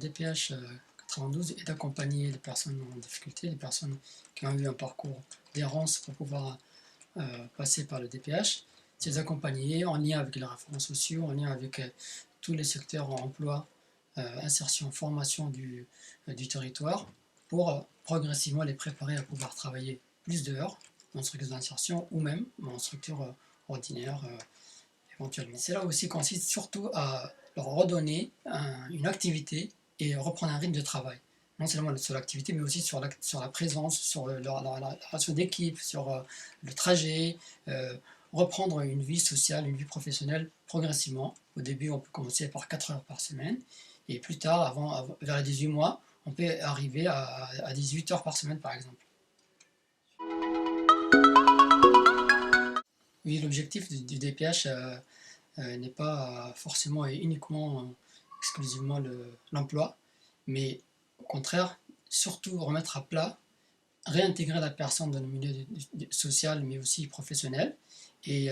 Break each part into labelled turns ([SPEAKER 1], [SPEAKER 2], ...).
[SPEAKER 1] DPH 92 est d'accompagner les personnes en difficulté, les personnes qui ont eu un parcours d'errance pour pouvoir passer par le DPH, c'est les accompagner en lien avec les référents sociaux, en lien avec tous les secteurs en emploi, insertion, formation du territoire, pour progressivement les préparer à pouvoir travailler plus d'heures en structure d'insertion ou même en structure ordinaire éventuellement. C'est là aussi consiste surtout à leur redonner une activité et reprendre un rythme de travail. Non seulement sur l'activité, mais aussi sur la présence, sur la relation d'équipe, sur le trajet, reprendre une vie sociale, une vie professionnelle progressivement. Au début, on peut commencer par 4 heures par semaine, et plus tard, vers les 18 mois, on peut arriver à 18 heures par semaine, par exemple. Oui, l'objectif du DPH n'est pas forcément et uniquement, exclusivement l'emploi, mais au contraire, surtout remettre à plat, réintégrer la personne dans le milieu social, mais aussi professionnel, et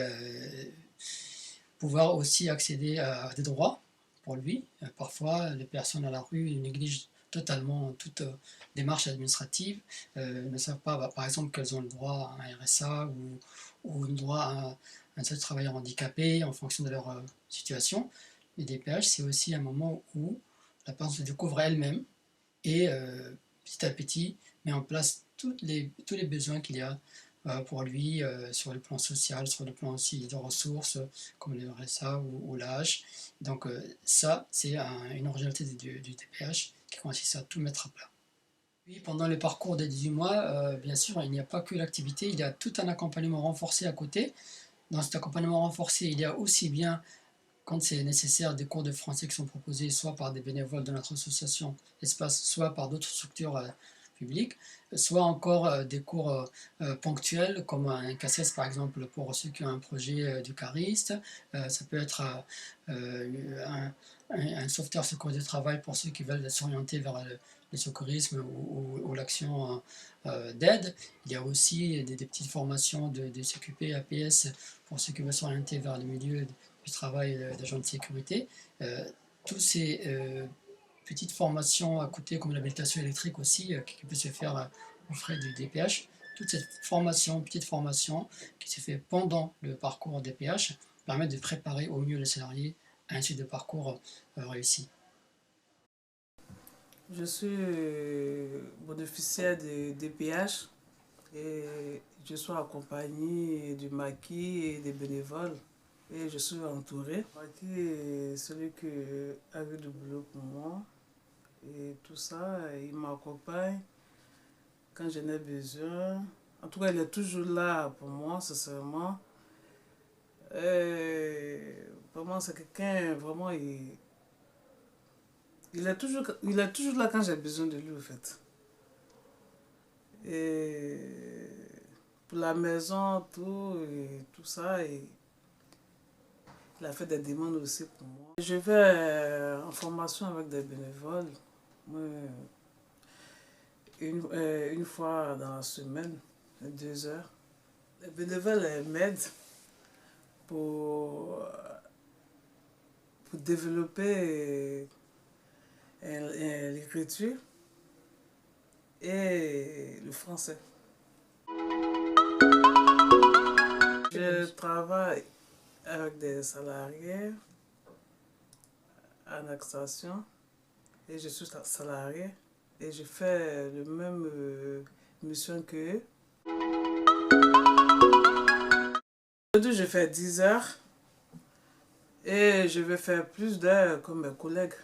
[SPEAKER 1] pouvoir aussi accéder à des droits pour lui. Parfois, les personnes à la rue négligent totalement toute démarche administrative, ne savent pas, par exemple, qu'elles ont le droit à un RSA ou le droit à un seul travailleur handicapé en fonction de leur situation. Les DPH, c'est aussi un moment où la personne se découvre elle-même et petit à petit met en place tous les besoins qu'il y a pour lui sur le plan social, sur le plan aussi de ressources comme le RSA ou l'âge. Donc ça, c'est une originalité du DPH qui consiste à tout mettre à plat. Puis, pendant le parcours des 18 mois, bien sûr, il n'y a pas que l'activité, il y a tout un accompagnement renforcé à côté. Dans cet accompagnement renforcé, il y a aussi bien, quand c'est nécessaire, des cours de français qui sont proposés soit par des bénévoles de notre association Espace, soit par d'autres structures publiques, soit encore des cours ponctuels, comme un CACES par exemple pour ceux qui ont un projet du cariste, ça peut être un sauveteur secours du travail pour ceux qui veulent s'orienter vers le secourisme ou l'action d'aide. Il y a aussi des petites formations de CQP, APS pour ceux qui veulent s'orienter vers le milieu du travail d'agents de sécurité. Tous ces petites formations à côté, comme l'habilitation électrique aussi, qui peut se faire aux frais du DPH. Toute cette formation, petite formation qui se fait pendant le parcours DPH permet de préparer au mieux les salariés à un suite de parcours réussi.
[SPEAKER 2] Je suis bénéficiaire de DPH et je suis accompagné du maquis et des bénévoles. Et je suis entouré. Maquis est celui qui a eu du boulot pour moi. Et tout ça, il m'accompagne quand j'en ai besoin. En tout cas, il est toujours là pour moi, sincèrement. Vraiment, c'est quelqu'un, vraiment, il est toujours là quand j'ai besoin de lui, en fait. Et pour la maison, tout ça, il a fait des demandes aussi pour moi. Je vais en formation avec des bénévoles, une fois dans la semaine, 2 heures. Les bénévoles m'aident pour développer l'écriture et le français. Je travaille avec des salariés en extension et je suis salarié et je fais le même mission qu'eux. Aujourd'hui, je fais 10 heures et je vais faire plus d'heures comme mes collègues.